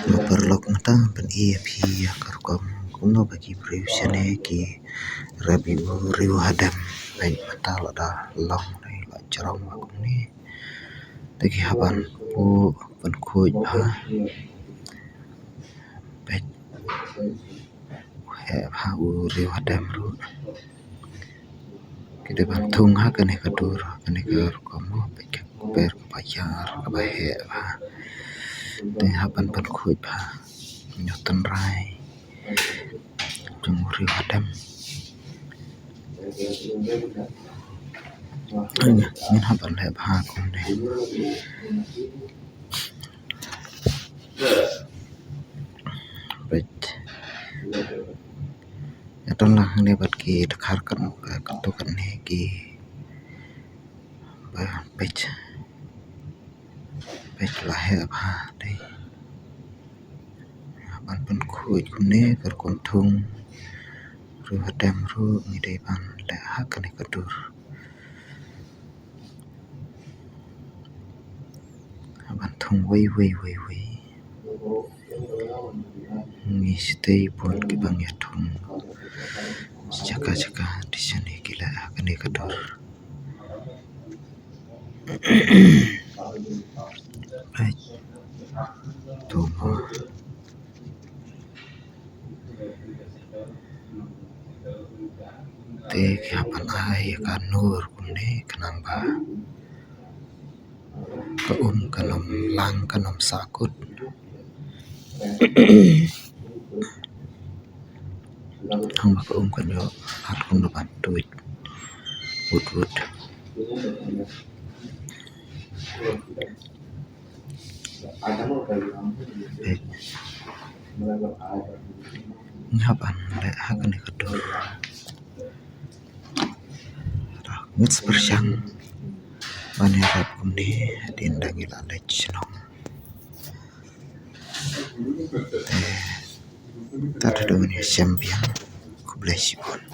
Maperlok mata pen iya pi akarkom kuno bagi preusiane ki rabi riu hadam baik mata lada long nai la jarong akum ni tagi haban pu pen kuj ha baik ha u riu hadam ru kede bantung ha kane kadur kane karkom baik ber bayar kabahe ha te haban pen kuj ha nyoten rai jumuri hadam min haban le ha kum ne baik yaton lah ne bat ki dekhar kan katukan ne ki baik baik lah ha dei haban pen kuj kumne kar kuntung ru hadam ru mi dei ban le ha kane kadur haban thung wei ni stay pun ki bang ya thung jaka di sini gila kane kadur baik tumo te kapan ai kanur kumne kenamba ka kanom lang kanom sakut hang ka kan yo hat kun dapat duit wood ngapan le hakan kadur ngits persyang manerap kumne dindangi lalech nong tadi dong ni champion ku bless you.